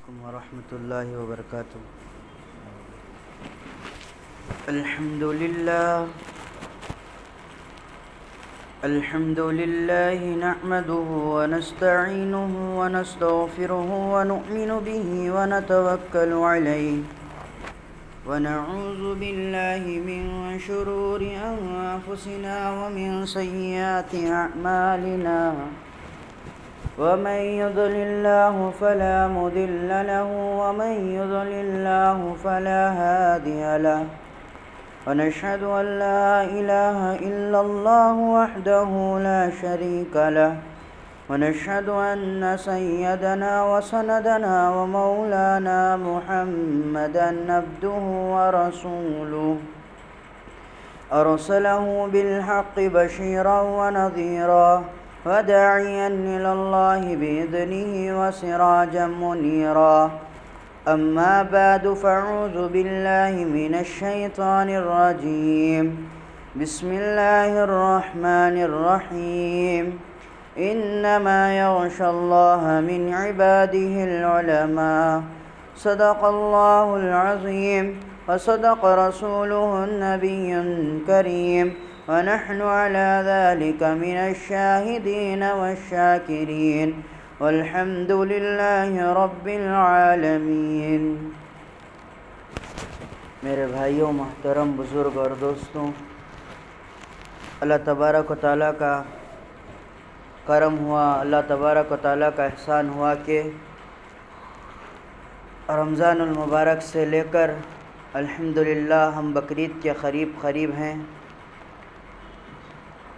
علیکم ورحمۃ اللہ وبرکاتہ۔ الحمد للہ نحمده ونستعینه ونستغفره ونؤمن به ونتوکل علیہ ونعوذ باللہ من شرور انفسنا ومن سیئات اعمالنا ومن يضلل الله فلا مضل له ومن يضلل الله فلا هادي له ونشهد أن لا إله إلا الله وحده لا شريك له ونشهد أن سيدنا وسندنا ومولانا محمدا عبده ورسوله أرسله بالحق بشيرا ونذيرا وداعيا إلى الله بإذنه وسراجا منيرا أما بعد فأعوذ بالله من الشيطان الرجيم بسم الله الرحمن الرحيم إنما يخشى الله من عباده العلماء صدق الله العظيم وصدق رسوله النبي الكريم ونحن على ذلك من الشاهدين والشاكرين والحمد لله رب العالمين۔ میرے بھائیوں، محترم بزرگ اور دوستوں، اللہ تبارک و تعالیٰ کا کرم ہوا، اللہ تبارک و تعالیٰ کا احسان ہوا کہ رمضان المبارک سے لے کر الحمدللہ ہم بقرعید کے قریب ہیں،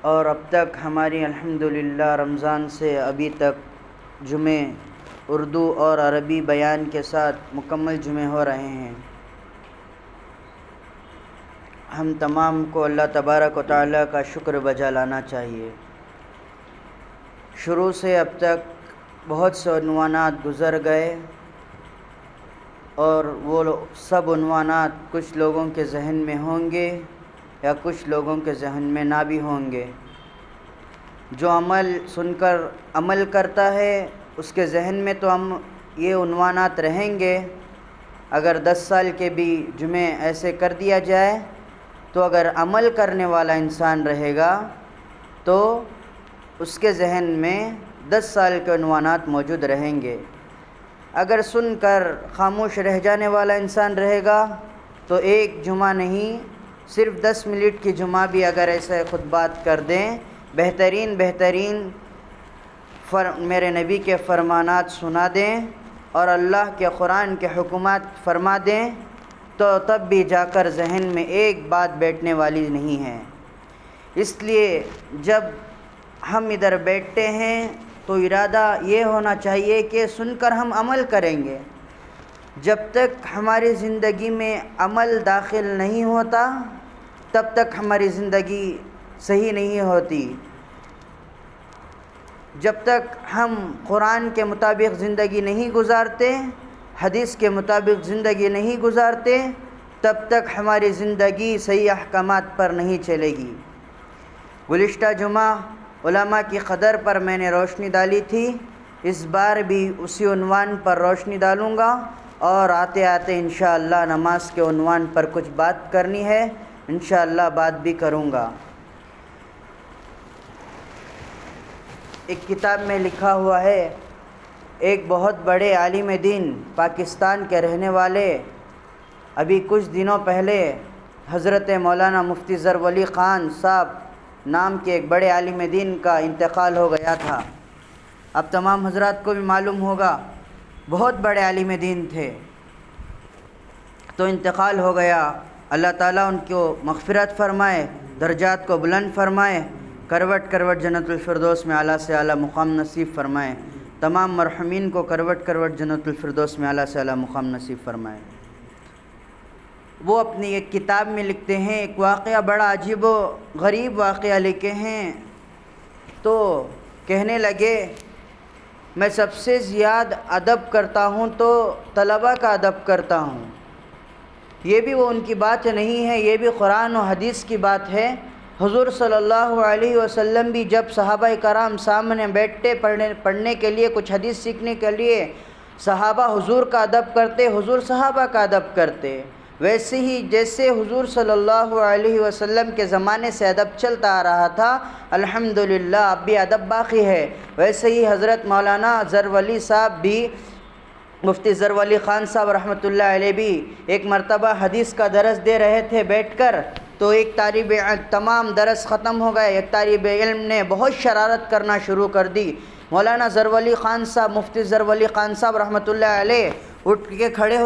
اور اب تک ہماری الحمدللہ رمضان سے ابھی تک جمعے اردو اور عربی بیان کے ساتھ مکمل جمعے ہو رہے ہیں۔ ہم تمام کو اللہ تبارک و تعالیٰ کا شکر بجا لانا چاہیے۔ شروع سے اب تک بہت سے عنوانات گزر گئے، اور وہ سب عنوانات کچھ لوگوں کے ذہن میں ہوں گے یا کچھ لوگوں کے ذہن میں نہ بھی ہوں گے۔ جو سن کر عمل کرتا ہے اس کے ذہن میں تو ہم یہ عنوانات رہیں گے۔ اگر 10 سال کے بھی جمعے ایسے کر دیا جائے تو اگر عمل کرنے والا انسان رہے گا تو اس کے ذہن میں 10 سال کے عنوانات موجود رہیں گے۔ اگر سن کر خاموش رہ جانے والا انسان رہے گا تو ایک جمعہ نہیں، صرف 10 منٹ کی جمعہ بھی اگر ایسے خطبات کر دیں، بہترین میرے نبی کے فرمانات سنا دیں اور اللہ کے قرآن کے حکمات فرما دیں، تو تب بھی جا کر ذہن میں ایک بات بیٹھنے والی نہیں ہے۔ اس لیے جب ہم ادھر بیٹھتے ہیں تو ارادہ یہ ہونا چاہیے کہ سن کر ہم عمل کریں گے۔ جب تک ہماری زندگی میں عمل داخل نہیں ہوتا تب تک ہماری زندگی صحیح نہیں ہوتی۔ جب تک ہم قرآن کے مطابق زندگی نہیں گزارتے، حدیث کے مطابق زندگی نہیں گزارتے، تب تک ہماری زندگی صحیح احکامات پر نہیں چلے گی۔ گزشتہ جمعہ علماء کی قدر پر میں نے روشنی ڈالی تھی، اس بار بھی اسی عنوان پر روشنی ڈالوں گا، اور آتے آتے انشاءاللہ نماز کے عنوان پر کچھ بات کرنی ہے، انشاءاللہ بات بھی کروں گا۔ ایک کتاب میں لکھا ہوا ہے، ایک بہت بڑے عالم دین پاکستان کے رہنے والے، ابھی کچھ دنوں پہلے حضرت مولانا مفتی ظفر علی خان صاحب نام کے ایک بڑے عالم دین کا انتقال ہو گیا تھا۔ اب تمام حضرات کو بھی معلوم ہوگا، بہت بڑے عالم دین تھے، تو انتقال ہو گیا۔ اللہ تعالیٰ ان کو مغفرت فرمائے، درجات کو بلند فرمائے، کروٹ کروٹ جنت الفردوس میں اعلیٰ سے اعلیٰ مقام نصیب فرمائے، تمام مرحومین کو کروٹ کروٹ جنت الفردوس میں اعلیٰ سے اعلیٰ مقام نصیب فرمائے۔ وہ اپنی ایک کتاب میں لکھتے ہیں، ایک واقعہ بڑا عجیب و غریب واقعہ لکھے ہیں، تو کہنے لگے میں سب سے زیادہ ادب کرتا ہوں تو طلباء کا ادب کرتا ہوں۔ یہ بھی وہ ان کی بات نہیں ہے، یہ بھی قرآن و حدیث کی بات ہے۔ حضور صلی اللہ علیہ وسلم بھی جب صحابہ کرام سامنے بیٹھتے پڑھنے کے لیے، کچھ حدیث سیکھنے کے لیے، صحابہ حضور کا ادب کرتے، حضور صحابہ کا ادب کرتے، ویسے ہی جیسے حضور صلی اللہ علیہ وسلم کے زمانے سے ادب چلتا آ رہا تھا، الحمدللہ اب بھی ادب باقی ہے، ویسے ہی حضرت مولانا ظہرولی صاحب بھی، مفتی ظہرولی خان صاحب رحمۃ اللہ علیہ بھی ایک مرتبہ حدیث کا درس دے رہے تھے بیٹھ کر، تو ایک طالب تمام درس ختم ہو گئے، ایک طالب علم نے بہت شرارت کرنا شروع کر دی۔ مولانا ظہرولی خان صاحب، مفتی ظہرولی خان صاحب رحمۃ اللہ علیہ اٹھ کے کھڑے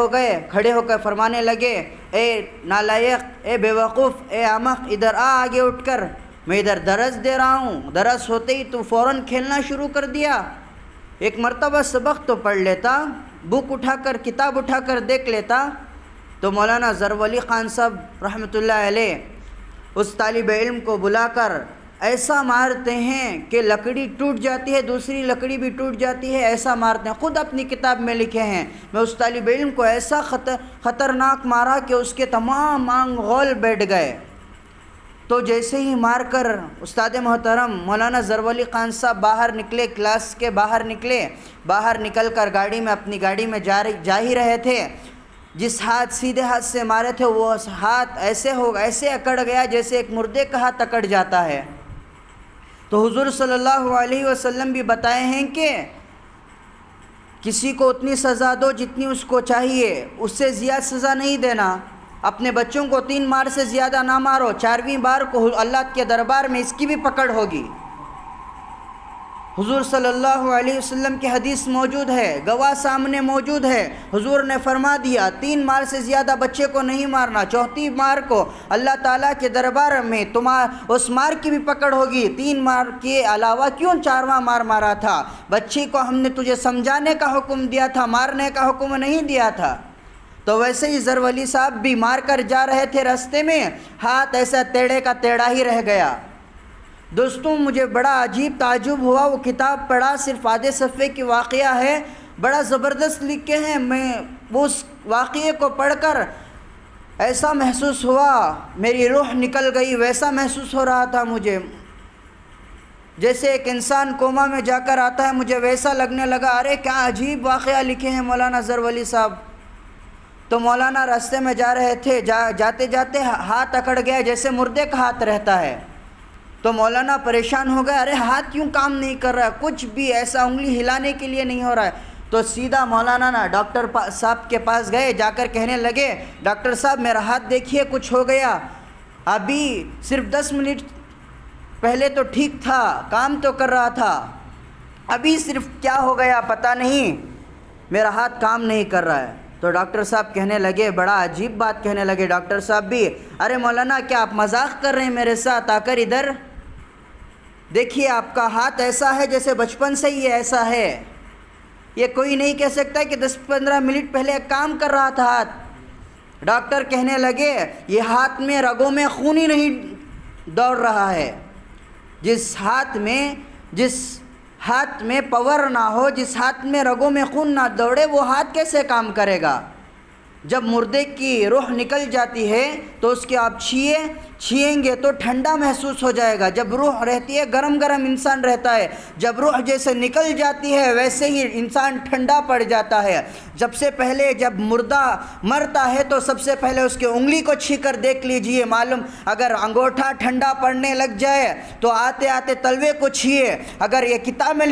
ہو کر فرمانے لگے، اے نالائق، اے بیوقوف، اے احمق، ادھر آ آگے اٹھ کر، میں ادھر درس دے رہا ہوں، درس ہوتے ہی تو فوراً کھیلنا شروع کر دیا، ایک مرتبہ سبق تو پڑھ لیتا، بک اٹھا کر، کتاب اٹھا کر دیکھ لیتا۔ تو مولانا ظہرولی خان صاحب رحمۃ اللہ علیہ اس طالب علم کو بلا کر ایسا مارتے ہیں کہ لکڑی ٹوٹ جاتی ہے، دوسری لکڑی بھی ٹوٹ جاتی ہے، ایسا مارتے ہیں، خود اپنی کتاب میں لکھے ہیں، میں اس طالب علم کو ایسا خطرناک مارا کہ اس کے تمام آنگ غول بیٹھ گئے۔ تو جیسے ہی مار کر استاد محترم مولانا ظہرولی خان صاحب باہر نکلے، کلاس کے باہر نکلے، باہر نکل کر گاڑی میں، اپنی گاڑی میں جا ہی رہے تھے، جس ہاتھ، سیدھے ہاتھ سے مارے تھے وہ ہاتھ ایسے اکڑ گیا جیسے ایک مردے کا ہاتھ اکڑ جاتا ہے۔ تو حضور صلی اللہ علیہ وسلم بھی بتائے ہیں کہ کسی کو اتنی سزا دو جتنی اس کو چاہیے، اس سے زیادہ سزا نہیں دینا۔ اپنے بچوں کو 3 مار سے زیادہ نہ مارو، 4ویں بار کو اللہ کے دربار میں اس کی بھی پکڑ ہوگی۔ حضور صلی اللہ علیہ وسلم کی حدیث موجود ہے، گواہ سامنے موجود ہے، حضور نے فرما دیا 3 مار سے زیادہ بچے کو نہیں مارنا، 4تھی مار کو اللہ تعالیٰ کے دربار میں اس مار کی بھی پکڑ ہوگی۔ 3 مار کے علاوہ کیوں 4واں مار مارا تھا؟ بچی کو ہم نے تجھے سمجھانے کا حکم دیا تھا، مارنے کا حکم نہیں دیا تھا۔ تو ویسے ہی ظہرولی صاحب بھی مار کر جا رہے تھے، راستے میں ہاتھ ایسا ٹیڑھے کا ٹیڑھا ہی رہ گیا۔ دوستوں مجھے بڑا عجیب تعجب ہوا، وہ کتاب پڑھا، صرف آدھے صفحے کی واقعہ ہے، بڑا زبردست لکھے ہیں، میں اس واقعے کو پڑھ کر ایسا محسوس ہوا، میری روح نکل گئی، ویسا محسوس ہو رہا تھا مجھے جیسے ایک انسان کوما میں جا کر آتا ہے، مجھے ویسا لگنے لگا، ارے کیا عجیب واقعہ لکھے ہیں مولانا ظہرولی صاحب۔ تو مولانا راستے میں جا رہے تھے، جاتے جاتے ہاتھ اکڑ گیا جیسے مردے کا ہاتھ رہتا ہے۔ تو مولانا پریشان ہو گئے، ارے ہاتھ کیوں کام نہیں کر رہا ہے، کچھ بھی ایسا انگلی ہلانے کے لیے نہیں ہو رہا ہے۔ تو سیدھا مولانا ڈاکٹر صاحب کے پاس گئے، جا کر کہنے لگے، ڈاکٹر صاحب میرا ہاتھ دیکھیے کچھ ہو گیا، ابھی صرف 10 منٹ پہلے تو ٹھیک تھا، کام تو کر رہا تھا، ابھی صرف کیا ہو گیا پتہ نہیں، میرا ہاتھ کام نہیں کر رہا ہے۔ تو ڈاکٹر صاحب کہنے لگے، بڑا عجیب بات کہنے لگے ڈاکٹر صاحب بھی، ارے مولانا کیا آپ مذاق کر رہے ہیں میرے ساتھ؟ آ کر ادھر دیکھیے، آپ کا ہاتھ ایسا ہے جیسے بچپن سے ہی ایسا ہے، یہ کوئی نہیں کہہ سکتا کہ 10-15 منٹ پہلے کام کر رہا تھا ہاتھ۔ ڈاکٹر کہنے لگے، یہ ہاتھ میں رگوں میں خون ہی نہیں دوڑ رہا ہے، جس ہاتھ میں پاور نہ ہو، جس ہاتھ میں رگوں میں خون نہ دوڑے، وہ ہاتھ کیسے کام کرے گا؟ جب مردے کی روح نکل جاتی ہے تو اس کے آپ چھیئیں گے تو ٹھنڈا محسوس ہو جائے گا، جب روح رہتی ہے گرم انسان رہتا ہے، جب روح جیسے نکل جاتی ہے ویسے ہی انسان ٹھنڈا پڑ جاتا ہے۔ جب مردہ مرتا ہے تو سب سے پہلے اس کے انگلی کو چھی کر دیکھ لیجئے، معلوم اگر انگوٹھا ٹھنڈا پڑنے لگ جائے تو آتے آتے تلوے کو چھیے۔ اگر یہ کتاب میں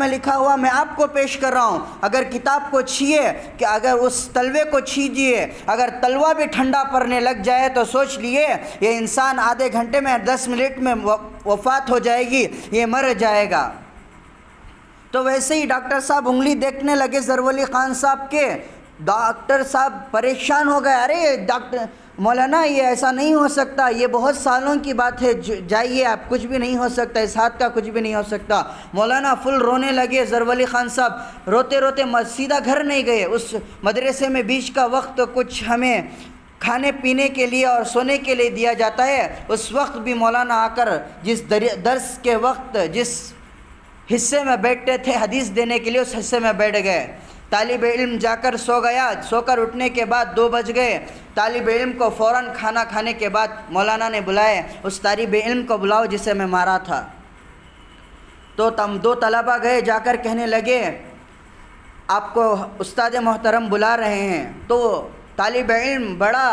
لکھا ہوا میں آپ کو پیش کر رہا ہوں، اگر کتاب کو چھیے کہ اگر اس تلوے کو چھیجئے، اگر تلوہ بھی ٹھنڈا پڑنے لگ جائے تو سوچ لیے یہ انسان آدھے گھنٹے میں 10 منٹ میں وفات ہو جائے گی، یہ مر جائے گا۔ تو ویسے ہی ڈاکٹر صاحب انگلی دیکھنے لگے ظہرولی خان صاحب کے، ڈاکٹر صاحب پریشان ہو گئے، ارے ڈاکٹر مولانا یہ ایسا نہیں ہو سکتا، یہ بہت سالوں کی بات ہے، جائیے آپ، کچھ بھی نہیں ہو سکتا، اس ہاتھ کا کچھ بھی نہیں ہو سکتا۔ مولانا فل رونے لگے، ظہرولی خان صاحب روتے روتے سیدھا گھر نہیں گئے۔ اس مدرسے میں بیچ کا وقت کچھ ہمیں کھانے پینے کے لیے اور سونے کے لیے دیا جاتا ہے، اس وقت بھی مولانا آ کر جس درس کے وقت جس حصے میں بیٹھتے تھے حدیث دینے کے لیے، اس حصے میں بیٹھ گئے۔ طالب علم جا کر سو گیا، سو کر اٹھنے کے بعد 2 بج گئے۔ طالب علم کو فوراً کھانا کھانے کے بعد مولانا نے بلائے، اس طالب علم کو بلاؤ جسے میں مارا تھا۔ تو 2 طلبہ گئے، جا کر کہنے لگے، آپ کو استاد محترم بلا رہے ہیں۔ تو طالب علم بڑا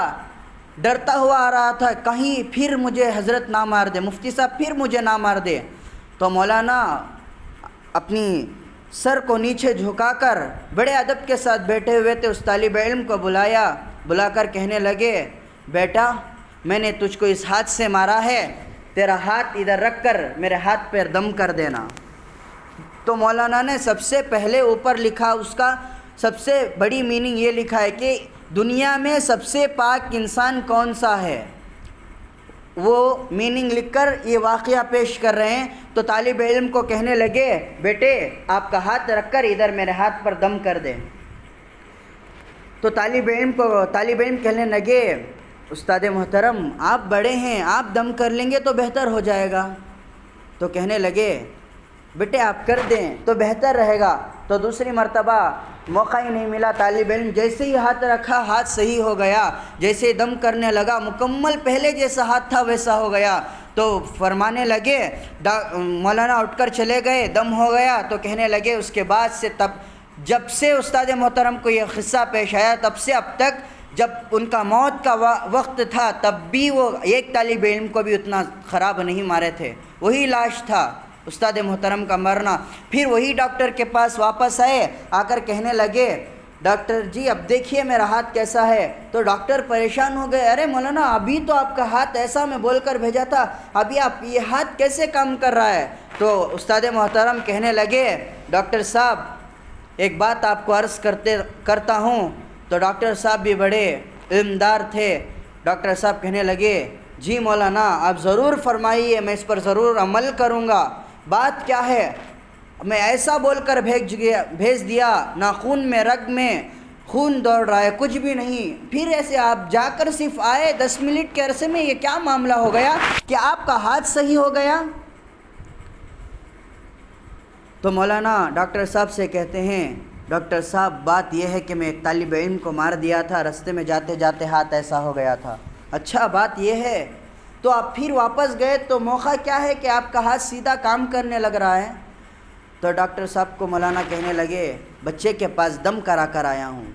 ڈرتا ہوا آ رہا تھا، کہیں پھر مجھے حضرت نہ مار دے، مفتی صاحب پھر مجھے نہ مار دے۔ تو مولانا اپنی سر کو نیچے جھکا کر بڑے ادب کے ساتھ بیٹھے ہوئے تھے، اس طالب علم کو بلا کر کہنے لگے، بیٹا میں نے تجھ کو اس ہاتھ سے مارا ہے، تیرا ہاتھ ادھر رکھ کر میرے ہاتھ پہ دم کر دینا۔ تو مولانا نے سب سے پہلے اوپر لکھا، اس کا سب سے بڑی میننگ یہ لکھا ہے کہ دنیا میں سب سے پاک انسان کون سا ہے، وہ میننگ لکھ کر یہ واقعہ پیش کر رہے ہیں۔ تو طالب علم کو کہنے لگے، بیٹے آپ کا ہاتھ رکھ کر ادھر میرے ہاتھ پر دم کر دیں۔ تو طالب علم کہنے لگے، استاد محترم آپ بڑے ہیں، آپ دم کر لیں گے تو بہتر ہو جائے گا۔ تو کہنے لگے، بیٹے آپ کر دیں تو بہتر رہے گا۔ تو دوسری مرتبہ موقع ہی نہیں ملا، طالب علم جیسے ہی ہاتھ رکھا ہاتھ صحیح ہو گیا، جیسے دم کرنے لگا مکمل پہلے جیسا ہاتھ تھا ویسا ہو گیا۔ تو فرمانے لگے، مولانا اٹھ کر چلے گئے، دم ہو گیا۔ تو کہنے لگے اس کے بعد سے جب سے استاد محترم کو یہ قصہ پیش آیا، تب سے اب تک جب ان کا موت کا وقت تھا تب بھی وہ ایک طالب علم کو بھی اتنا خراب نہیں مارے تھے، وہی لاش تھا استاد محترم کا مرنا۔ پھر وہی ڈاکٹر کے پاس واپس آئے، آ کر کہنے لگے، ڈاکٹر جی اب دیکھیے میرا ہاتھ کیسا ہے۔ تو ڈاکٹر پریشان ہو گئے، ارے مولانا ابھی تو آپ کا ہاتھ ایسا میں بول کر بھیجا تھا، ابھی آپ یہ ہاتھ کیسے کام کر رہا ہے؟ تو استاد محترم کہنے لگے، ڈاکٹر صاحب ایک بات آپ کو عرض کرتا ہوں۔ تو ڈاکٹر صاحب بھی بڑے علمدار تھے۔ ڈاکٹر صاحب کہنے لگے، جی مولانا آپ ضرور فرمائیے، میں اس پر ضرور عمل کروں گا۔ بات کیا ہے؟ میں ایسا بول کر بھیج دیا، نہ خون میں رگ میں خون دوڑ رہا ہے، کچھ بھی نہیں۔ پھر ایسے آپ جا کر صرف آئے 10 منٹ کے عرصے میں یہ کیا معاملہ ہو گیا کہ آپ کا ہاتھ صحیح ہو گیا؟ تو مولانا ڈاکٹر صاحب سے کہتے ہیں، ڈاکٹر صاحب بات یہ ہے کہ میں ایک طالب علم کو مار دیا تھا، رستے میں جاتے جاتے ہاتھ ایسا ہو گیا تھا۔ اچھا بات یہ ہے، تو آپ پھر واپس گئے تو موقع کیا ہے کہ آپ کا ہاتھ سیدھا کام کرنے لگ رہا ہے؟ تو ڈاکٹر صاحب کو مولانا کہنے لگے، بچے کے پاس دم کرا کر آیا ہوں۔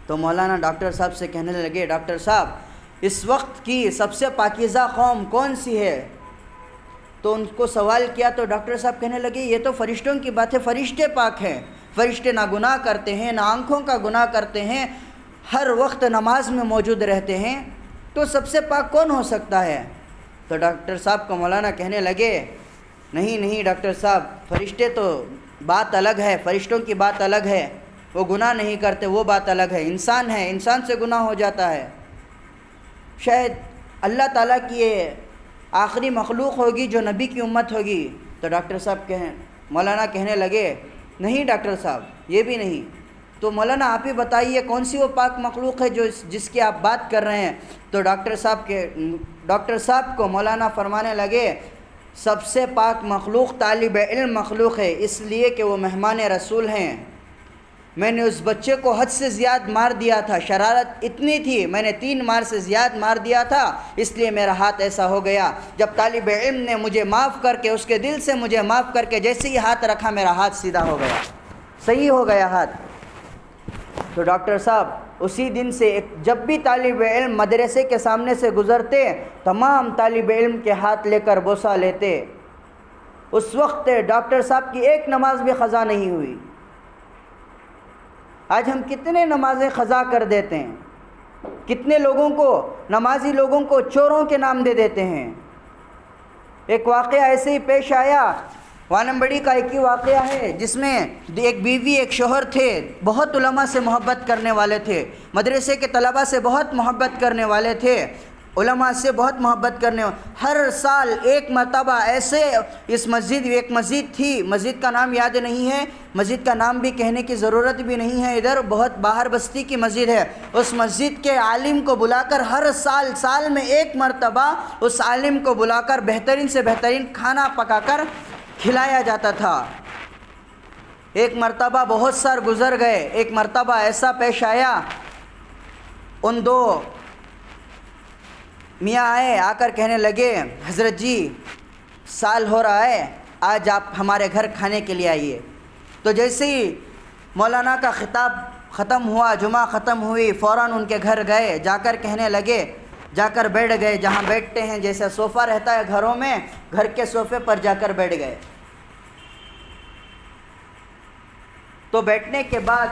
تو مولانا ڈاکٹر صاحب سے کہنے لگے، ڈاکٹر صاحب اس وقت کی سب سے پاکیزہ قوم کون سی ہے؟ تو ان کو سوال کیا تو ڈاکٹر صاحب کہنے لگے، یہ تو فرشتوں کی بات ہے، فرشتے پاک ہیں، فرشتے نہ گناہ کرتے ہیں، نہ آنکھوں کا گناہ کرتے ہیں، ہر وقت نماز میں موجود رہتے ہیں، تو سب سے پاک کون ہو سکتا ہے؟ تو ڈاکٹر صاحب کو مولانا کہنے لگے، نہیں ڈاکٹر صاحب فرشتے تو بات الگ ہے، فرشتوں کی بات الگ ہے، وہ گناہ نہیں کرتے، وہ بات الگ ہے، انسان ہے، انسان سے گناہ ہو جاتا ہے، شاید اللہ تعالیٰ کی یہ آخری مخلوق ہوگی جو نبی کی امت ہوگی۔ تو ڈاکٹر صاحب مولانا کہنے لگے، نہیں ڈاکٹر صاحب یہ بھی نہیں۔ تو مولانا آپ ہی بتائیے کون سی وہ پاک مخلوق ہے جس کی آپ بات کر رہے ہیں؟ تو ڈاکٹر صاحب کو مولانا فرمانے لگے، سب سے پاک مخلوق طالب علم مخلوق ہے، اس لیے کہ وہ مہمان رسول ہیں۔ میں نے اس بچے کو حد سے زیادہ مار دیا تھا، شرارت اتنی تھی، میں نے 3 مار سے زیادہ مار دیا تھا، اس لیے میرا ہاتھ ایسا ہو گیا۔ جب طالب علم نے مجھے معاف کر کے، اس کے دل سے مجھے معاف کر کے جیسے ہی ہاتھ رکھا، میرا ہاتھ سیدھا ہو گیا، صحیح ہو گیا ہاتھ۔ تو ڈاکٹر صاحب اسی دن سے جب بھی طالب علم مدرسے کے سامنے سے گزرتے، تمام طالب علم کے ہاتھ لے کر بوسہ لیتے۔ اس وقت ڈاکٹر صاحب کی ایک نماز بھی قضا نہیں ہوئی۔ آج ہم کتنے نمازیں قضا کر دیتے ہیں، کتنے لوگوں کو، نمازی لوگوں کو چوروں کے نام دے دیتے ہیں۔ ایک واقعہ ایسے ہی پیش آیا، وانمبڑی کا ایک ہی واقعہ ہے، جس میں ایک بیوی ایک شوہر تھے، بہت علماء سے محبت کرنے والے تھے، مدرسے کے طلباء سے بہت محبت کرنے والے تھے، علماء سے بہت محبت کرنے والے۔ ہر سال ایک مرتبہ ایسے ایک مسجد تھی، مسجد کا نام یاد نہیں ہے، مسجد کا نام بھی کہنے کی ضرورت بھی نہیں ہے، ادھر بہت باہر بستی کی مسجد ہے، اس مسجد کے عالم کو بلا کر ہر سال میں ایک مرتبہ اس عالم کو بلا کر بہترین سے بہترین کھانا پکا کر کھلایا جاتا تھا۔ ایک مرتبہ بہت سال گزر گئے، ایک مرتبہ ایسا پیش آیا، ان 2 میاں آئے، آ کر کہنے لگے، حضرت جی سال ہو رہا ہے، آج آپ ہمارے گھر کھانے کے لیے آئیے۔ تو جیسے ہی مولانا کا خطاب ختم ہوا، جمعہ ختم ہوئی، فوراً ان کے گھر گئے، جا کر کہنے لگے، جا کر بیٹھ گئے جہاں بیٹھتے ہیں، جیسے صوفہ رہتا ہے گھروں میں، گھر کے صوفے پر جا کر بیٹھ گئے۔ تو بیٹھنے کے بعد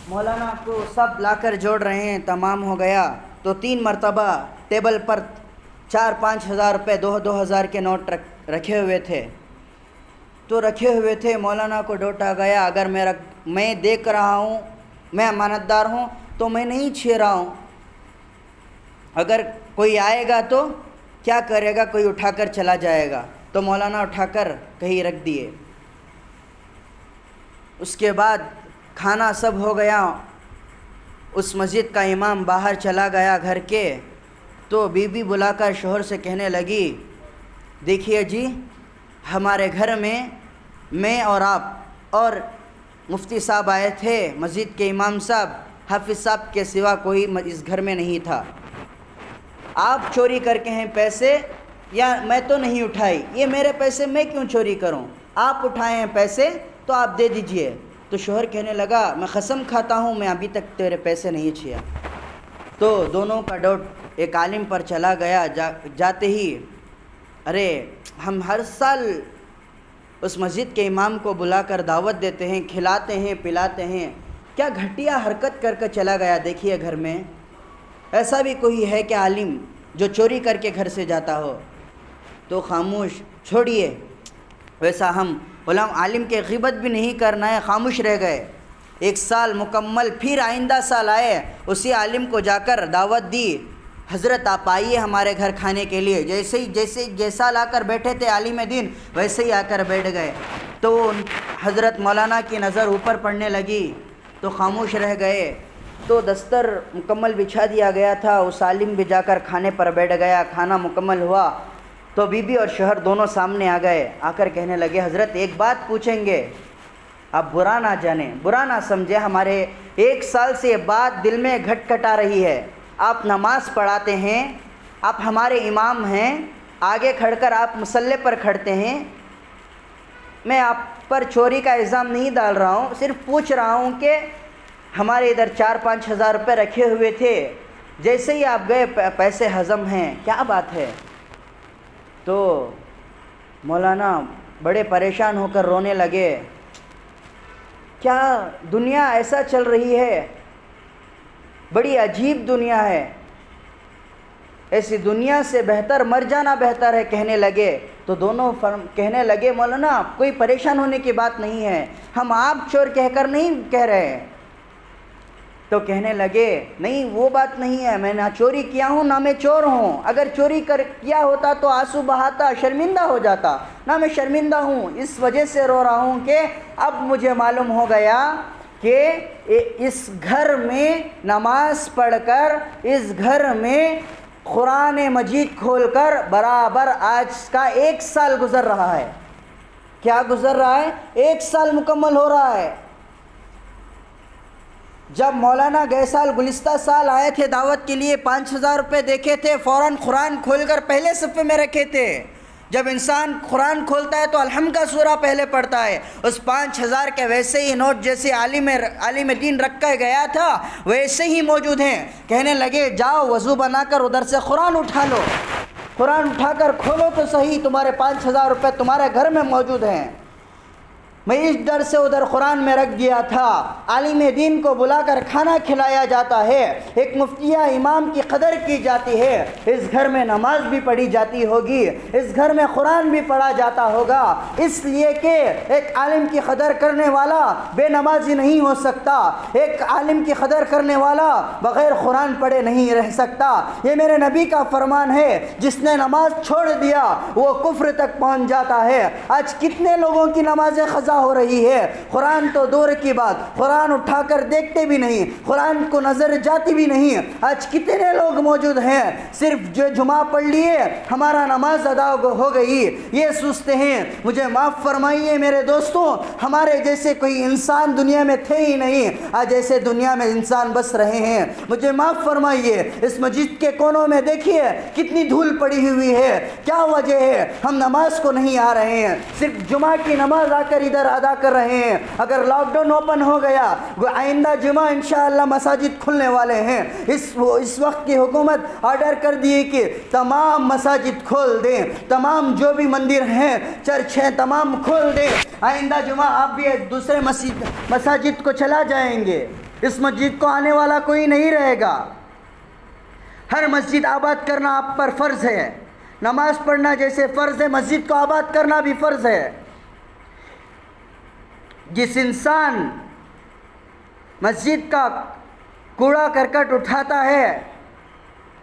مولانا کو سب لا کر جوڑ رہے ہیں، تمام ہو گیا تو 3 مرتبہ ٹیبل پر 4-5 ہزار روپے، 2 ہزار کے نوٹ رکھے ہوئے تھے۔ تو رکھے ہوئے تھے، مولانا کو ڈوٹا گیا، اگر میں دیکھ رہا ہوں، میں امانت دار ہوں تو میں نہیں چھین رہا ہوں، اگر کوئی آئے گا تو کیا کرے گا، کوئی اٹھا کر چلا جائے گا۔ تو مولانا اٹھا کر کہیں رکھ دیے۔ اس کے بعد کھانا سب ہو گیا، اس مسجد کا امام باہر چلا گیا گھر کے، تو بیوی بلا کر شوہر سے کہنے لگی، دیکھیے جی، ہمارے گھر میں اور آپ اور مفتی صاحب آئے تھے، مسجد کے امام صاحب، حافظ صاحب کے سوا کوئی اس گھر میں نہیں تھا۔ آپ چوری کر کے ہیں پیسے، یا میں تو نہیں اٹھائی، یہ میرے پیسے میں کیوں چوری کروں، آپ اٹھائے ہیں پیسے تو آپ دے دیجئے۔ تو شوہر کہنے لگا، میں قسم کھاتا ہوں میں ابھی تک تیرے پیسے نہیں چھیا۔ تو دونوں کا ڈاؤٹ ایک عالم پر چلا گیا، جاتے ہی، ارے ہم ہر سال اس مسجد کے امام کو بلا کر دعوت دیتے ہیں، کھلاتے ہیں، پلاتے ہیں، کیا گھٹیا حرکت کر کے چلا گیا، دیکھیے گھر میں ایسا بھی کوئی ہے کہ عالم جو چوری کر کے گھر سے جاتا ہو؟ تو خاموش، چھوڑیے، ویسا ہم عالم کے غیبت بھی نہیں کرنا ہے، خاموش رہ گئے۔ 1 سال مکمل، پھر آئندہ سال آئے، اسی عالم کو جا کر دعوت دی، حضرت آپ آئیے ہمارے گھر کھانے کے لیے، جیسا لا کر بیٹھے تھے عالم دین ویسے ہی آ کر بیٹھ گئے۔ تو حضرت مولانا کی نظر اوپر پڑنے لگی تو خاموش رہ گئے۔ تو دستر مکمل بچھا دیا گیا تھا، اس عالم بھی جا کر کھانے پر بیٹھ گیا، کھانا مکمل ہوا تو بی بی اور شوہر دونوں سامنے آ گئے، آ کر کہنے لگے، حضرت ایک بات پوچھیں گے، آپ برا نہ جانیں، برا نہ سمجھیں، ہمارے 1 سال سے یہ بات دل میں گھٹ کھٹا رہی ہے، آپ نماز پڑھاتے ہیں، آپ ہمارے امام ہیں، آگے کھڑ کر آپ مصلی پر کھڑتے ہیں، میں آپ پر چوری کا الزام نہیں ڈال رہا ہوں، صرف پوچھ رہا ہوں کہ ہمارے ادھر 4-5 ہزار روپے رکھے ہوئے تھے، جیسے ہی آپ گئے پیسے ہضم ہیں، کیا بات ہے؟ تو مولانا بڑے پریشان ہو کر رونے لگے، کیا دنیا ایسا چل رہی ہے، بڑی عجیب دنیا ہے، ایسی دنیا سے بہتر مر جانا بہتر ہے، کہنے لگے۔ تو دونوں کہنے لگے، مولانا کوئی پریشان ہونے کی بات نہیں ہے، ہم آپ چور کہہ کر نہیں کہہ رہے ہیں۔ تو کہنے لگے، نہیں وہ بات نہیں ہے، میں نہ چوری کیا ہوں نہ میں چور ہوں، اگر چوری کیا ہوتا تو آنسو بہاتا، شرمندہ ہو جاتا، نہ میں شرمندہ ہوں، اس وجہ سے رو رہا ہوں کہ اب مجھے معلوم ہو گیا کہ اس گھر میں نماز پڑھ کر، اس گھر میں قرآن مجید کھول کر برابر آج کا 1 سال گزر رہا ہے۔ کیا گزر رہا ہے؟ 1 سال مکمل ہو رہا ہے۔ جب مولانا گئے سال، گزشتہ سال آئے تھے دعوت کے لیے، 5 ہزار روپے دیکھے تھے، فوراً قرآن کھول کر پہلے صفحے میں رکھے تھے۔ جب انسان قرآن کھولتا ہے تو الحمد کا سورہ پہلے پڑھتا ہے، اس 5 ہزار کے ویسے ہی نوٹ جیسے عالم دین رکھا گیا تھا ویسے ہی موجود ہیں۔ کہنے لگے، جاؤ وضو بنا کر ادھر سے قرآن اٹھا لو، قرآن اٹھا کر کھولو تو صحیح، تمہارے 5 ہزار روپے تمہارے گھر میں موجود ہیں۔ میں اس ڈر سے ادھر قرآن میں رکھ دیا تھا۔ عالم دین کو بلا کر کھانا کھلایا جاتا ہے، ایک مفتیہ امام کی قدر کی جاتی ہے، اس گھر میں نماز بھی پڑھی جاتی ہوگی، اس گھر میں قرآن بھی پڑھا جاتا ہوگا، اس لیے کہ ایک عالم کی قدر کرنے والا بے نمازی نہیں ہو سکتا، ایک عالم کی قدر کرنے والا بغیر قرآن پڑھے نہیں رہ سکتا۔ یہ میرے نبی کا فرمان ہے، جس نے نماز چھوڑ دیا وہ کفر تک پہنچ جاتا ہے۔ آج کتنے لوگوں کی نمازیں قضا ہو رہی ہے، قرآن تو دور کی بات، قرآن اٹھا کر دیکھتے بھی نہیں، قرآن کو نظر جاتی بھی نہیں۔ آج کتنے لوگ موجود ہیں صرف جو جمعہ پڑھ لیے ہمارا نماز ادا ہو گئی، یہ سوچتے ہیں۔ مجھے معاف فرمائیے میرے دوستوں، ہمارے جیسے کوئی انسان دنیا میں تھے ہی نہیں، آج ایسے دنیا میں انسان بس رہے ہیں۔ مجھے معاف فرمائیے، اس مسجد کے کونوں میں دیکھیے کتنی دھول پڑی ہوئی ہے، کیا وجہ ہے؟ ہم نماز کو نہیں آ رہے ہیں، صرف جمعہ کی نماز آ کر ادھر قدر ادا کر رہے ہیں. اگر لاک ڈاؤن اوپن ہو گیا آئندہ جمعہ انشاءاللہ مساجد کھلنے والے ہیں. اس وقت کی حکومت آرڈر کر دی کہ تمام مساجد کھول دیں, تمام جو بھی مندر ہیں چرچ ہیں تمام کھول دیں. آئندہ جمعہ آپ بھی دوسرے مساجد کو چلا جائیں گے, اس مسجد کو آنے والا کوئی نہیں رہے گا. ہر مسجد آباد کرنا آپ پر فرض ہے. نماز پڑھنا جیسے فرض ہے مسجد کو آباد کرنا بھی فرض ہے. جس انسان مسجد کا کوڑا کرکٹ اٹھاتا ہے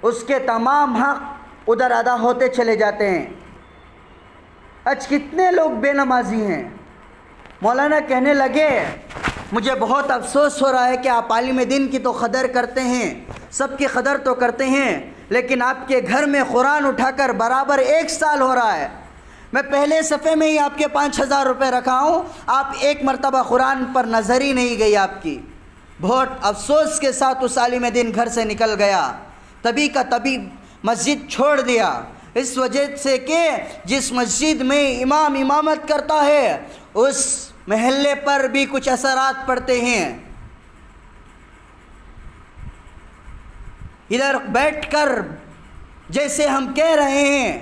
اس کے تمام حق ادھر ادا ہوتے چلے جاتے ہیں. آج کتنے لوگ بے نمازی ہیں. مولانا کہنے لگے مجھے بہت افسوس ہو رہا ہے کہ آپ عالم دین کی تو قدر کرتے ہیں, سب کی قدر تو کرتے ہیں, لیکن آپ کے گھر میں قرآن اٹھا کر برابر 1 سال ہو رہا ہے. میں پہلے صفحے میں ہی آپ کے 5000 روپے رکھا ہوں, آپ ایک مرتبہ قرآن پر نظر ہی نہیں گئی آپ کی. بہت افسوس کے ساتھ اس عالم دین گھر سے نکل گیا, تبھی کا تبھی مسجد چھوڑ دیا. اس وجہ سے کہ جس مسجد میں امام امامت کرتا ہے اس محلے پر بھی کچھ اثرات پڑتے ہیں. ادھر بیٹھ کر جیسے ہم کہہ رہے ہیں,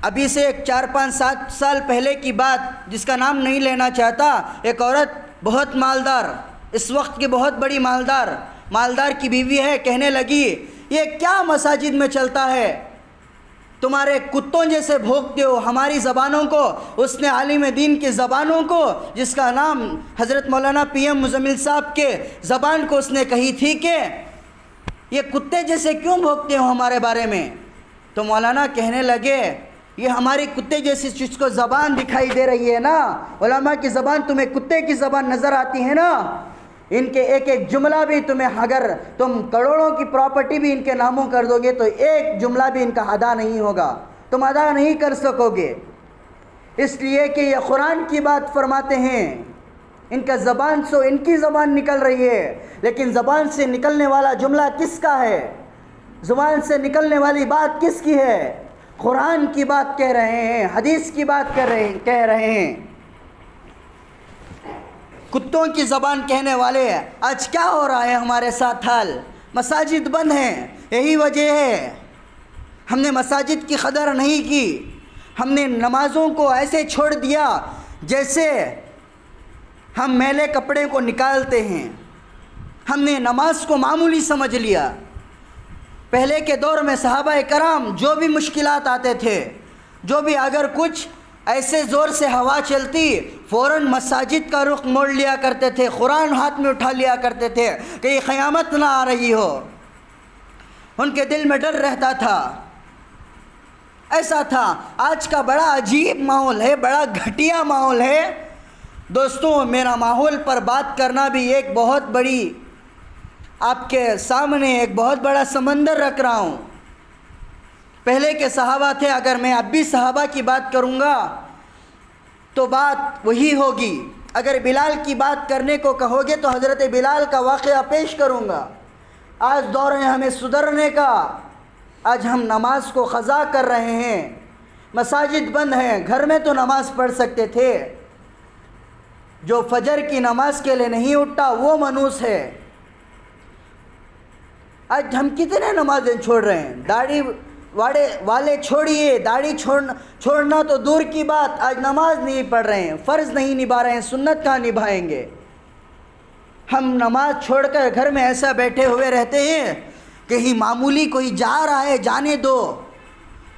ابھی سے 4-5-7 سال پہلے کی بات جس کا نام نہیں لینا چاہتا, ایک عورت بہت مالدار, اس وقت کی بہت بڑی مالدار کی بیوی ہے, کہنے لگی یہ کیا مساجد میں چلتا ہے, تمہارے کتوں جیسے بھونکتے ہو ہماری زبانوں کو. اس نے عالم دین کی زبانوں کو, جس کا نام حضرت مولانا PM مزمل صاحب کے زبان کو اس نے کہی تھی کہ یہ کتے جیسے کیوں بھونکتے ہو ہمارے بارے میں. تو مولانا کہنے لگے یہ ہماری کتے جیسی چیز کو زبان دکھائی دے رہی ہے نا, علماء کی زبان تمہیں کتے کی زبان نظر آتی ہے نا, ان کے ایک ایک جملہ بھی تمہیں, اگر تم کروڑوں کی پراپرٹی بھی ان کے ناموں کر دو گے تو ایک جملہ بھی ان کا ادا نہیں ہوگا, تم ادا نہیں کر سکو گے. اس لیے کہ یہ قرآن کی بات فرماتے ہیں, ان کا زبان سے ان کی زبان نکل رہی ہے, لیکن زبان سے نکلنے والا جملہ کس کا ہے, زبان سے نکلنے والی بات کس کی ہے؟ قرآن کی بات کہہ رہے ہیں, حدیث کی بات کہہ رہے ہیں. کتوں کی زبان کہنے والے ہیں. آج کیا ہو رہا ہے ہمارے ساتھ حال, مساجد بند ہیں. یہی وجہ ہے ہم نے مساجد کی قدر نہیں کی, ہم نے نمازوں کو ایسے چھوڑ دیا جیسے ہم میلے کپڑے کو نکالتے ہیں. ہم نے نماز کو معمولی سمجھ لیا. پہلے کے دور میں صحابہ کرام جو بھی مشکلات آتے تھے, جو بھی اگر کچھ ایسے زور سے ہوا چلتی فوراً مساجد کا رخ موڑ لیا کرتے تھے, قرآن ہاتھ میں اٹھا لیا کرتے تھے کہ یہ قیامت نہ آ رہی ہو. ان کے دل میں ڈر رہتا تھا. ایسا تھا. آج کا بڑا عجیب ماحول ہے, بڑا گھٹیا ماحول ہے. دوستوں میرا ماحول پر بات کرنا بھی ایک بہت بڑی, آپ کے سامنے ایک بہت بڑا سمندر رکھ رہا ہوں. پہلے کے صحابہ تھے, اگر میں اب بھی صحابہ کی بات کروں گا تو بات وہی ہوگی. اگر بلال کی بات کرنے کو کہو گے تو حضرت بلال کا واقعہ پیش کروں گا. آج دور ہے ہمیں سدھرنے کا. آج ہم نماز کو قضا کر رہے ہیں, مساجد بند ہیں. گھر میں تو نماز پڑھ سکتے تھے, جو فجر کی نماز کے لیے نہیں اٹھتا وہ منوس ہے. آج ہم کتنے نمازیں چھوڑ رہے ہیں. داڑھی والے چھوڑیے, داڑھی چھوڑنا تو دور کی بات, آج نماز نہیں پڑھ رہے ہیں, فرض نہیں نبھا رہے ہیں, سنت کہاں نبھائیں گے. ہم نماز چھوڑ کر گھر میں ایسا بیٹھے ہوئے رہتے ہیں کہیں معمولی کوئی جا رہا ہے جانے دو.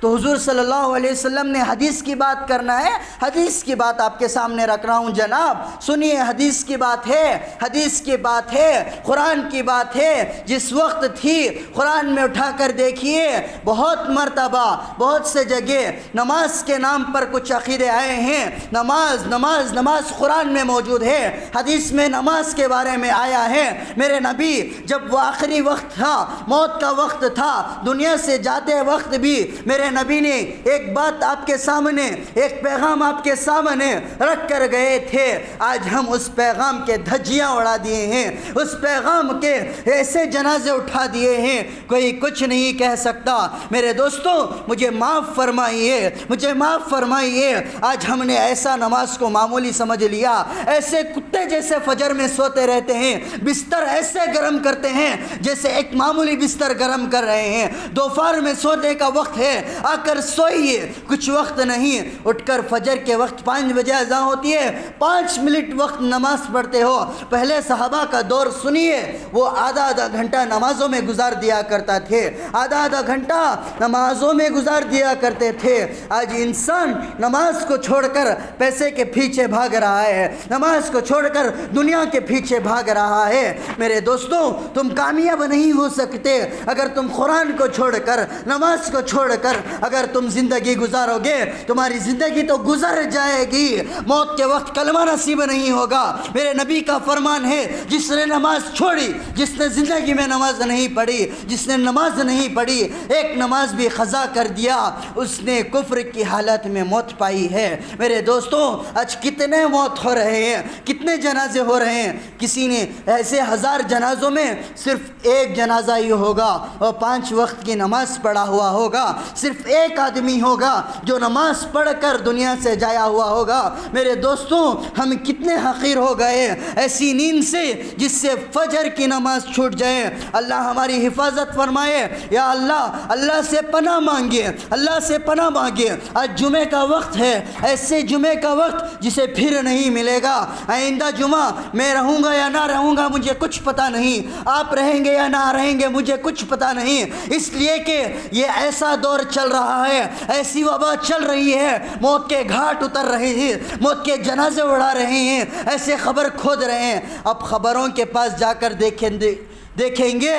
تو حضور صلی اللہ علیہ وسلم نے حدیث کی بات کرنا ہے, حدیث کی بات آپ کے سامنے رکھ رہا ہوں. جناب سنیے, حدیث کی بات ہے, حدیث کی بات ہے, قرآن کی بات ہے. جس وقت تھی قرآن میں اٹھا کر دیکھیے, بہت مرتبہ بہت سے جگہ نماز کے نام پر کچھ عقیدے آئے ہیں. نماز نماز نماز قرآن میں موجود ہے, حدیث میں نماز کے بارے میں آیا ہے. میرے نبی جب وہ آخری وقت تھا, موت کا وقت تھا, دنیا سے جاتے وقت بھی میرے نبی نے ایک بات آپ کے سامنے، ایک پیغام آپ کے سامنے رکھ کر گئے تھے، آج ہم اس پیغام کے دھجیاں اڑا دیے ہیں، اس پیغام کے ایسے جنازے اٹھا دیے ہیں کوئی کچھ نہیں کہہ سکتا۔ میرے دوستوں مجھے معاف فرمائیے، مجھے معاف فرمائیے، آج ہم نے ایسا نماز کو معمولی سمجھ لیا، ایسے کتے جیسے فجر میں سوتے رہتے ہیں، بستر ایسے گرم کرتے ہیں جیسے ایک معمولی بستر گرم کر رہے ہیں۔ دوپہر میں سونے کا وقت ہے، آ کر سوئیے، کچھ وقت نہیں، اٹھ کر فجر کے وقت 5 بجے اذان ہوتی ہے، 5 منٹ وقت نماز پڑھتے ہو۔ پہلے صحابہ کا دور سنیے، وہ آدھا گھنٹہ نمازوں میں گزار دیا کرتا تھے، آدھا گھنٹہ نمازوں میں گزار دیا کرتے تھے۔ آج انسان نماز کو چھوڑ کر پیسے کے پیچھے بھاگ رہا ہے، نماز کو چھوڑ کر دنیا کے پیچھے بھاگ رہا ہے۔ میرے دوستوں تم کامیاب نہیں ہو سکتے اگر تم قرآن کو چھوڑ کر، نماز کو چھوڑ کر اگر تم زندگی گزارو گے، تمہاری زندگی تو گزر جائے گی، موت کے وقت کلمہ نصیب نہیں ہوگا۔ میرے نبی کا فرمان ہے، جس نے نماز چھوڑی، جس نے زندگی میں نماز نہیں پڑھی، جس نے نماز نہیں پڑھی، ایک نماز بھی قضا کر دیا، اس نے کفر کی حالت میں موت پائی ہے۔ میرے دوستوں آج کتنے موت ہو رہے ہیں، کتنے جنازے ہو رہے ہیں، کسی نے ایسے 1000 جنازوں میں صرف ایک جنازہ ہی ہوگا اور 5 وقت کی نماز پڑھا ہوا ہوگا، صرف ایک آدمی ہوگا جو نماز پڑھ کر دنیا سے جایا ہوا ہوگا۔ میرے دوستوں ہم کتنے حقیر ہو گئے ایسی نیند سے جس سے فجر کی نماز چھوٹ جائے۔ اللہ ہماری حفاظت فرمائے، یا اللہ، اللہ سے پناہ مانگے، اللہ سے پناہ مانگے۔ آج جمعے کا وقت ہے، ایسے جمعے کا وقت جسے پھر نہیں ملے گا۔ آئندہ جمعہ میں رہوں گا یا نہ رہوں گا مجھے کچھ پتہ نہیں، آپ رہیں گے یا نہ رہیں گے مجھے کچھ پتہ نہیں، اس لیے کہ یہ ایسا دور چل رہا ہے، ایسی وبا چل رہی ہے، موت کے گھاٹ اتر رہے ہیں، موت کے جنازے اڑا رہے ہیں، ایسے خبر کھود رہے ہیں۔ اب خبروں کے پاس جا کر دیکھیں گے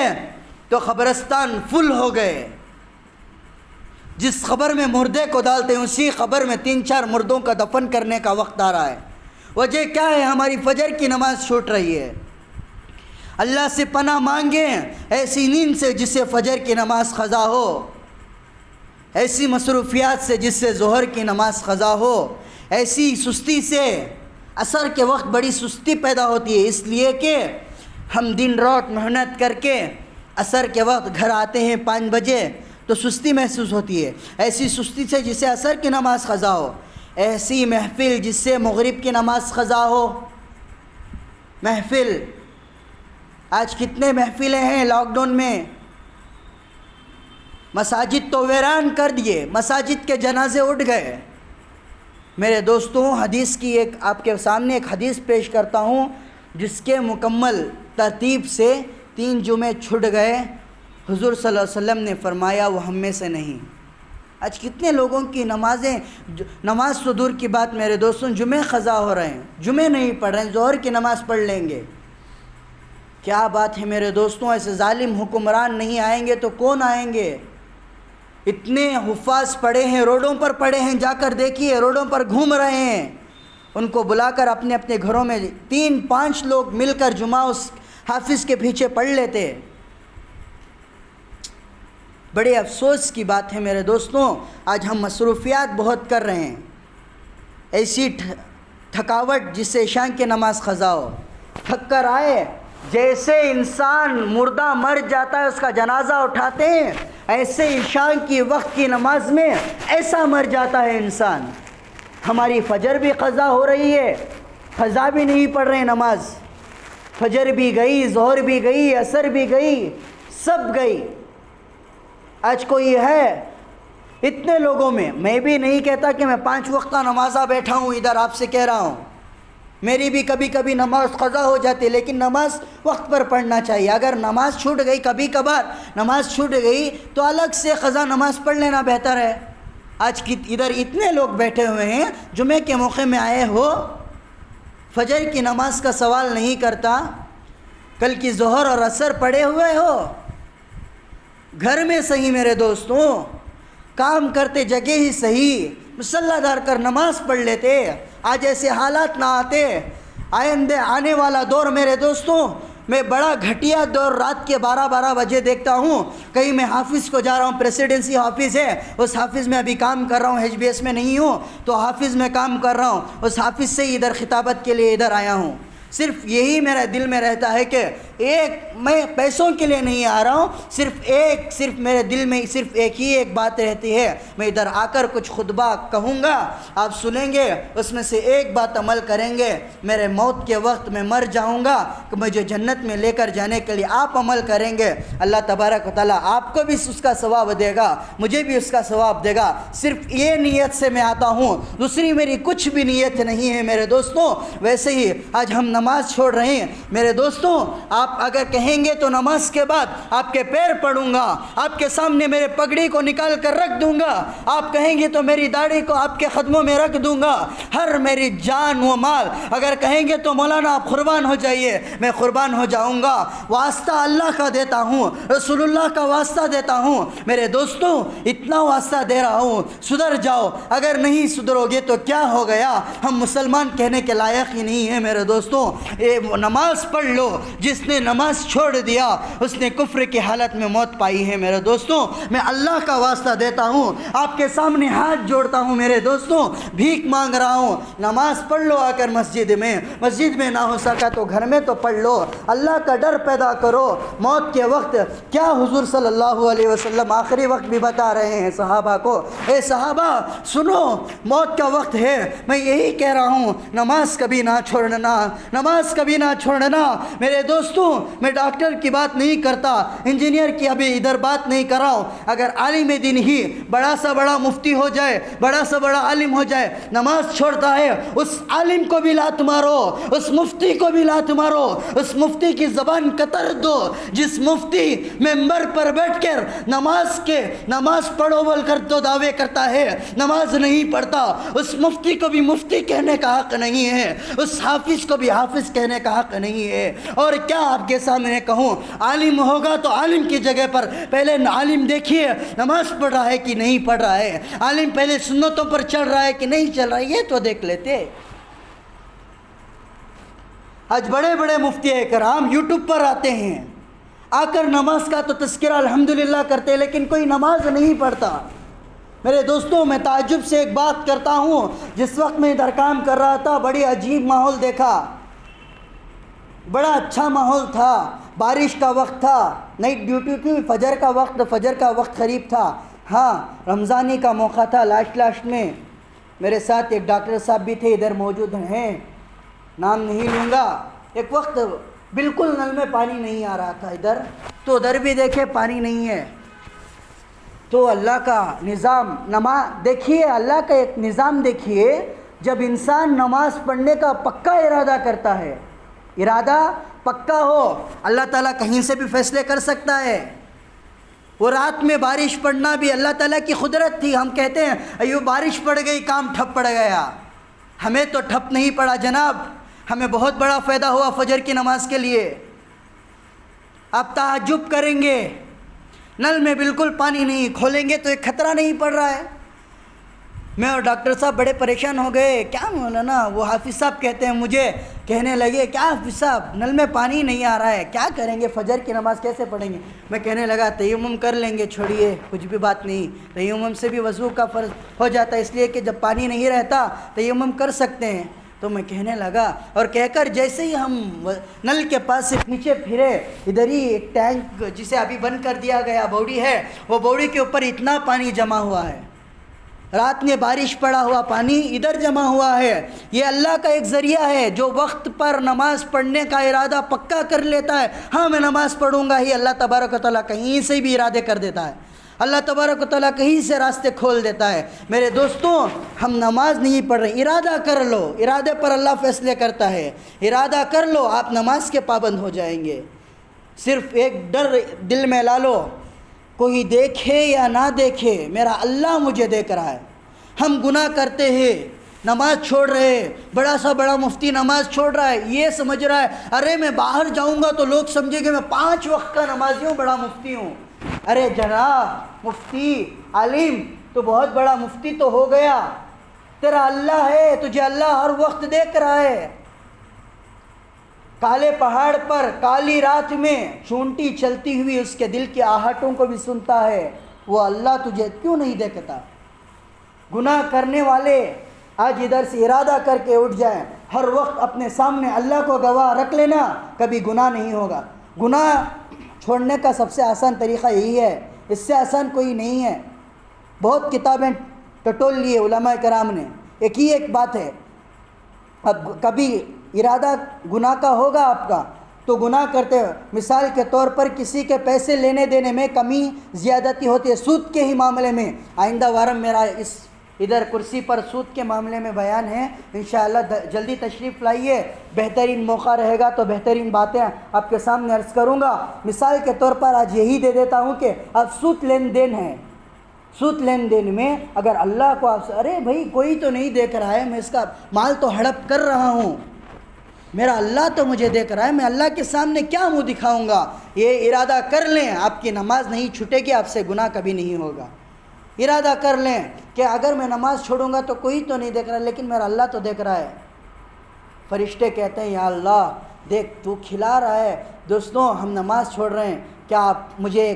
تو قبرستان فل ہو گئے۔ جس خبر میں مردے کو ڈالتے ہیں اسی خبر میں 3-4 مردوں کا دفن کرنے کا وقت آ رہا ہے۔ وجہ کیا ہے؟ ہماری فجر کی نماز چھوٹ رہی ہے۔ اللہ سے پناہ مانگیں ایسی نیند سے جس سے فجر کی نماز قضا ہو، ایسی مصروفیات سے جس سے ظہر کی نماز قضا ہو، ایسی سستی سے عصر کے وقت بڑی سستی پیدا ہوتی ہے، اس لیے کہ ہم دن رات محنت کر کے عصر کے وقت گھر آتے ہیں 5 بجے تو سستی محسوس ہوتی ہے، ایسی سستی سے جس سے عصر کی نماز قضا ہو، ایسی محفل جس سے مغرب کی نماز قضا ہو۔ محفل آج کتنے محفلیں ہیں لاک ڈاؤن میں، مساجد تو ویران کر دیے، مساجد کے جنازے اٹھ گئے۔ میرے دوستوں حدیث کی آپ کے سامنے ایک حدیث پیش کرتا ہوں جس کے مکمل ترتیب سے 3 جمعے چھٹ گئے۔ حضور صلی اللہ علیہ وسلم نے فرمایا وہ ہم میں سے نہیں۔ آج کتنے لوگوں کی نماز تو دور کی بات میرے دوستوں، جمعے قضا ہو رہے ہیں، جمعے نہیں پڑھ رہے ہیں، ظہر کی نماز پڑھ لیں گے۔ کیا بات ہے میرے دوستوں، ایسے ظالم حکمران نہیں آئیں گے تو کون آئیں گے؟ اتنے حفاظ پڑے ہیں، روڈوں پر پڑے ہیں، جا کر دیکھیے روڈوں پر گھوم رہے ہیں، ان کو بلا کر اپنے اپنے گھروں میں 3-5 لوگ مل کر جمعہ اس حافظ کے پیچھے پڑھ لیتے۔ بڑے افسوس کی بات ہے میرے دوستوں، آج ہم مصروفیات بہت کر رہے ہیں، ایسی تھکاوٹ جس سے عشاء کی نماز قضا ہو، تھک کر آئے، جیسے انسان مردہ مر جاتا ہے اس کا جنازہ اٹھاتے ہیں، ایسے عشاء کی وقت کی نماز میں ایسا مر جاتا ہے انسان۔ ہماری فجر بھی قضا ہو رہی ہے، قضا بھی نہیں پڑھ رہے نماز، فجر بھی گئی، ظہر بھی گئی، عصر بھی گئی، سب گئی۔ آج کوئی ہے اتنے لوگوں میں بھی نہیں کہتا کہ میں 5 وقتہ نمازہ بیٹھا ہوں، ادھر آپ سے کہہ رہا ہوں، میری بھی کبھی کبھی نماز قضا ہو جاتی، لیکن نماز وقت پر پڑھنا چاہیے۔ اگر نماز چھوٹ گئی، کبھی کبھار نماز چھوٹ گئی تو الگ سے قضا نماز پڑھ لینا بہتر ہے۔ آج ادھر اتنے لوگ بیٹھے ہوئے ہیں، جمعے کے موقع میں آئے ہو، فجر کی نماز کا سوال نہیں کرتا، کل کی ظہر اور عصر پڑھے ہوئے ہو، گھر میں صحیح میرے دوستوں، کام کرتے جگہ ہی صحیح مصلی دار کر نماز پڑھ لیتے، آج ایسے حالات نہ آتے۔ آنے والا دور میرے دوستوں میں بڑا گھٹیا دور رات کے 12 بجے دیکھتا ہوں. کہیں میں حافظ کو جا رہا ہوں، پریسیڈنسی حافظ ہے، اس حافظ میں ابھی کام کر رہا ہوں، ایچ بی ایس میں نہیں ہوں تو حافظ میں کام کر رہا ہوں، اس حافظ سے ہی ادھر خطابت کے لیے ادھر آیا ہوں. صرف یہی میرے دل میں رہتا ہے کہ میں پیسوں کے لیے نہیں آ رہا ہوں، صرف میرے دل میں صرف ایک بات رہتی ہے، میں ادھر آ کر کچھ خطبہ کہوں گا، آپ سنیں گے، اس میں سے ایک بات عمل کریں گے، میرے موت کے وقت میں مر جاؤں گا کہ مجھے جنت میں لے کر جانے کے لیے آپ عمل کریں گے. اللہ تبارک و تعالیٰ آپ کو بھی اس کا ثواب دے گا، مجھے بھی اس کا ثواب دے گا. صرف یہ نیت سے میں آتا ہوں، دوسری میری کچھ بھی نیت نہیں ہے میرے دوستوں. ویسے ہی آج ہم نماز چھوڑ رہے ہیں میرے دوستوں. آپ اگر کہیں گے تو نماز کے بعد آپ کے پیر پڑوں گا، آپ کے سامنے میرے پگڑی کو نکال کر رکھ دوں گا، آپ کہیں گے تو میری داڑھی کو آپ کے قدموں میں رکھ دوں گا، ہر میری جان و مال. اگر کہیں گے تو مولانا آپ قربان ہو جائیے، میں قربان ہو جاؤں گا. واسطہ اللہ کا دیتا ہوں، رسول اللہ کا واسطہ دیتا ہوں میرے دوستوں. اتنا واسطہ دے رہا ہوں، سدھر جاؤ. اگر نہیں سدھرو گے تو کیا ہو گیا، ہم مسلمان کہنے کے لائق ہی نہیں ہیں میرے دوستوں. نماز پڑھ لو، جس نے نماز چھوڑ دیا اس نے کفر کی حالت میں موت پائی ہے میرے دوستوں. میں اللہ کا واسطہ دیتا ہوں، آپ کے سامنے ہاتھ جوڑتا ہوں میرے دوستوں، بھیک مانگ رہا ہوں. نماز پڑھ لو آ کر مسجد میں نہ ہو سکا تو گھر میں تو پڑھ لو. اللہ کا ڈر پیدا کرو. موت کے وقت کیا حضور صلی اللہ علیہ وسلم آخری وقت بھی بتا رہے ہیں صحابہ کو، اے صحابہ سنو، موت کا وقت ہے. میں یہی کہہ رہا ہوں، نماز کبھی نہ چھوڑنا، نماز کبھی نہ چھوڑنا میرے دوستوں. میں ڈاکٹر کی بات نہیں کرتا، انجینئر کی ابھی ادھر بات نہیں کر رہا ہوں. اگر عالم دین ہی بڑا سا بڑا مفتی ہو جائے، بڑا سا بڑا عالم ہو جائے، نماز چھوڑتا ہے، اس عالم کو بھی لات مارو، اس مفتی کو بھی لات مارو، اس مفتی کی زبان قطر دو. جس مفتی ممبر پر بیٹھ کر نماز پڑھو بول کر تو دعوے کرتا ہے، نماز نہیں پڑھتا، اس مفتی کو بھی مفتی کہنے کا حق نہیں ہے، اس حافظ کو بھی حافظ کہنے کا حق نہیں ہے. اور کیا آپ کے سامنے کہوں، عالم ہوگا تو عالم کی جگہ پر پہلے عالم دیکھیے نماز پڑھ رہا ہے کہ نہیں پڑھ رہا ہے، عالم پہلے سنتوں پر چل رہا ہے کہ نہیں چل رہا ہے، یہ تو دیکھ لیتے. آج بڑے بڑے مفتی کرام یوٹیوب پر آتے ہیں، آ کر نماز کا تو تذکرہ الحمدللہ کرتے ہیں، لیکن کوئی نماز نہیں پڑھتا. میرے دوستوں میں تعجب سے ایک بات کرتا ہوں، جس وقت میں ادھر کام کر رہا تھا بڑی عجیب ماحول دیکھا، بڑا اچھا ماحول تھا، بارش کا وقت تھا، نائٹ ڈیوٹی تھی، فجر کا وقت قریب تھا، ہاں رمضانی کا موقع تھا. لاسٹ میں میرے ساتھ ایک ڈاکٹر صاحب بھی تھے، ادھر موجود ہیں، نام نہیں لوں گا. ایک وقت بالکل نل میں پانی نہیں آ رہا تھا ادھر، تو ادھر بھی دیکھے پانی نہیں ہے. تو اللہ کا نظام، نماز دیکھیے، اللہ کا ایک نظام دیکھیے. جب انسان نماز پڑھنے کا پکا ارادہ کرتا ہے، ارادہ پکا ہو، اللہ تعالیٰ کہیں سے بھی فیصلے کر سکتا ہے. وہ رات میں بارش پڑنا بھی اللہ تعالیٰ کی قدرت تھی. ہم کہتے ہیں ایو بارش پڑ گئی، کام ٹھپ پڑ گیا. ہمیں تو ٹھپ نہیں پڑا جناب، ہمیں بہت بڑا فائدہ ہوا فجر کی نماز کے لیے. آپ تعجب کریں گے، نل میں بالکل پانی نہیں، کھولیں گے تو ایک خطرہ نہیں پڑ رہا ہے. میں اور ڈاکٹر صاحب بڑے پریشان ہو گئے. کیا مولانا، وہ حافظ صاحب کہتے ہیں، مجھے کہنے لگے کیا حافظ صاحب نل میں پانی نہیں آ رہا ہے، کیا کریں گے، فجر کی نماز کیسے پڑھیں گے. میں کہنے لگا تیمم کر لیں گے، چھوڑیے کچھ بھی بات نہیں، تیمم سے بھی وضو کا فرض ہو جاتا ہے، اس لیے کہ جب پانی نہیں رہتا تیمم کر سکتے ہیں. تو میں کہنے لگا، اور کہہ کر جیسے ہی ہم نل کے پاس سے نیچے پھرے، ادھر ہی ایک ٹینک جسے ابھی بند کر دیا گیا بوڑی ہے، وہ بوڑی کے اوپر اتنا پانی جمع ہوا ہے، رات میں بارش پڑا ہوا پانی ادھر جمع ہوا ہے. یہ اللہ کا ایک ذریعہ ہے، جو وقت پر نماز پڑھنے کا ارادہ پکا کر لیتا ہے، ہاں میں نماز پڑھوں گا ہی، اللہ تبارک و تعالیٰ کہیں سے بھی ارادے کر دیتا ہے، اللہ تبارک و تعالیٰ کہیں سے راستے کھول دیتا ہے. میرے دوستوں ہم نماز نہیں پڑھ رہے، ارادہ کر لو، ارادے پر اللہ فیصلے کرتا ہے، ارادہ کر لو، آپ نماز کے پابند ہو جائیں گے. صرف ایک ڈر دل میں لا لو، کوئی دیکھے یا نہ دیکھے میرا اللہ مجھے دیکھ رہا ہے. ہم گناہ کرتے ہیں، نماز چھوڑ رہے ہیں، بڑا سا بڑا مفتی نماز چھوڑ رہا ہے، یہ سمجھ رہا ہے ارے میں باہر جاؤں گا تو لوگ سمجھیں گے میں 5 وقت کا نمازی ہوں، بڑا مفتی ہوں. ارے جناب، مفتی عالم تو بہت بڑا مفتی تو ہو گیا، تیرا اللہ ہے، تجھے اللہ ہر وقت دیکھ رہا ہے. کالے پہاڑ پر کالی رات میں چونٹی چلتی ہوئی اس کے دل کی آہٹوں کو بھی سنتا ہے، وہ اللہ تجھے کیوں نہیں دیکھتا؟ گناہ کرنے والے آج ادھر سے ارادہ کر کے اٹھ جائیں، ہر وقت اپنے سامنے اللہ کو گواہ رکھ لینا، کبھی گناہ نہیں ہوگا۔ گناہ چھوڑنے کا سب سے آسان طریقہ یہی ہے، اس سے آسان کوئی نہیں ہے۔ بہت کتابیں ٹٹول لیے علماء کرام نے، ایک بات ہے، اب کبھی ارادہ گناہ کا ہوگا آپ کا تو گناہ کرتے ہو، مثال کے طور پر کسی کے پیسے لینے دینے میں کمی زیادتی ہوتی ہے، سود کے ہی معاملے میں۔ آئندہ وارم میرا اس ادھر کرسی پر سود کے معاملے میں بیان ہے، انشاءاللہ جلدی تشریف لائیے، بہترین موقع رہے گا تو بہترین باتیں آپ کے سامنے عرض کروں گا۔ مثال کے طور پر آج یہی دے دیتا ہوں کہ اب سود لین دین ہے، سود لین دین میں اگر اللہ کو آپ سے، ارے بھائی کوئی تو نہیں دیکھ رہا ہے، میں اس کا مال تو ہڑپ کر رہا ہوں، میرا اللہ تو مجھے دیکھ رہا ہے، میں اللہ کے سامنے کیا منہ دکھاؤں گا، یہ ارادہ کر لیں، آپ کی نماز نہیں چھوٹے گی، آپ سے گناہ کبھی نہیں ہوگا۔ ارادہ کر لیں کہ اگر میں نماز چھوڑوں گا تو کوئی تو نہیں دیکھ رہا، لیکن میرا اللہ تو دیکھ رہا ہے۔ فرشتے کہتے ہیں یا اللہ دیکھ تو کھلا رہا ہے۔ دوستوں ہم نماز چھوڑ رہے ہیں، کیا آپ مجھے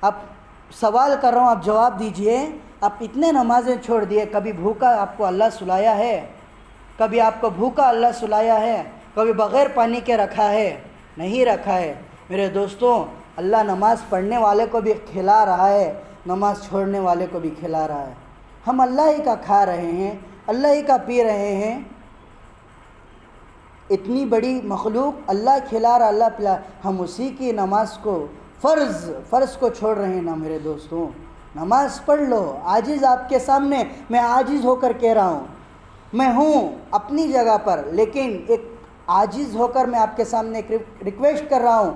آپ سوال کر رہا ہوں، آپ جواب دیجئے، آپ اتنے نمازیں چھوڑ دیے، کبھی بھوکا آپ کو اللہ سلایا ہے؟ کبھی آپ کو بھوکا اللہ سلایا ہے؟ کبھی بغیر پانی کے رکھا ہے؟ نہیں رکھا ہے۔ میرے دوستوں اللہ نماز پڑھنے والے کو بھی کھلا رہا ہے، نماز چھوڑنے والے کو بھی کھلا رہا ہے۔ ہم اللہ ہی کا کھا رہے ہیں، اللہ ہی کا پی رہے ہیں، اتنی بڑی مخلوق اللہ کھلا رہا، اللہ پلا، ہم اسی کی نماز کو فرض کو چھوڑ رہے ہیں نا۔ میرے دوستوں نماز پڑھ لو، عاجز آپ کے سامنے میں عاجز ہو کر کہہ رہا ہوں، میں ہوں اپنی جگہ پر، لیکن ایک عاجز ہو کر میں آپ کے سامنے ایک ریکویسٹ کر رہا ہوں،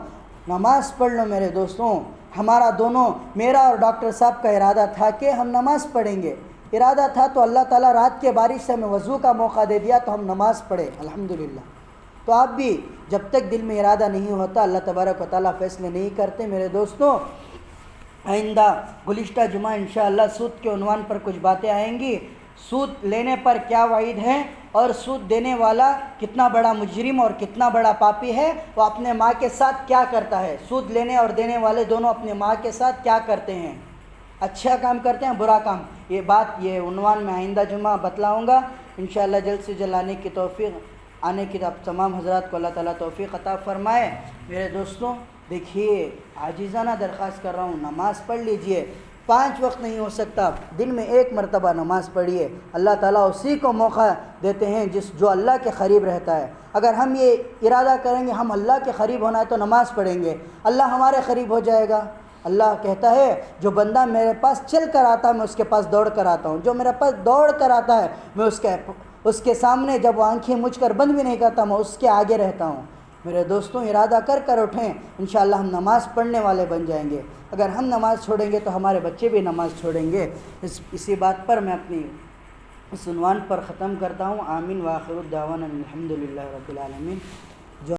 نماز پڑھ لو میرے دوستوں۔ ہمارا دونوں، میرا اور ڈاکٹر صاحب کا ارادہ تھا کہ ہم نماز پڑھیں گے، ارادہ تھا تو اللہ تعالیٰ رات کے بارش سے ہمیں وضو کا موقع دے دیا تو ہم نماز پڑھے الحمدللہ۔ تو آپ بھی جب تک دل میں ارادہ نہیں ہوتا اللہ تبارک و تعالیٰ فیصلے نہیں کرتے۔ میرے دوستوں آئندہ گزشتہ جمعہ انشاءاللہ سود کے عنوان پر کچھ باتیں آئیں گی، سود لینے پر کیا وعید ہے اور سود دینے والا کتنا بڑا مجرم اور کتنا بڑا پاپی ہے، وہ اپنے ماں کے ساتھ کیا کرتا ہے، سود لینے اور دینے والے دونوں اپنے ماں کے ساتھ کیا کرتے ہیں، اچھا کام کرتے ہیں برا کام، یہ عنوان میں آئندہ جمعہ بتلاؤں گا انشاءاللہ۔ جلد سے جلد آنے کی آپ تمام حضرات کو اللہ تعالیٰ توفیق عطا فرمائے۔ میرے دوستوں دیکھیے عاجزانہ درخواست کر رہا ہوں، نماز پڑھ لیجئے، 5 وقت نہیں ہو سکتا، دن میں 1 مرتبہ نماز پڑھیے، اللہ تعالیٰ اسی کو موقع دیتے ہیں جو اللہ کے قریب رہتا ہے۔ اگر ہم یہ ارادہ کریں گے ہم اللہ کے قریب ہونا ہے تو نماز پڑھیں گے، اللہ ہمارے قریب ہو جائے گا۔ اللہ کہتا ہے جو بندہ میرے پاس چل کر آتا ہے میں اس کے پاس دوڑ کر آتا ہوں، جو میرے پاس دوڑ کر آتا ہے میں اس کے سامنے جب وہ آنکھیں مجھ کر بند بھی نہیں کرتا میں اس کے آگے رہتا ہوں۔ میرے دوستوں ارادہ کر اٹھیں، انشاءاللہ ہم نماز پڑھنے والے بن جائیں گے۔ اگر ہم نماز چھوڑیں گے تو ہمارے بچے بھی نماز چھوڑیں گے۔ اسی بات پر میں اپنی اس عنوان پر ختم کرتا ہوں۔ آمین وآخر الدعوانا الحمدللہ رب العالمین۔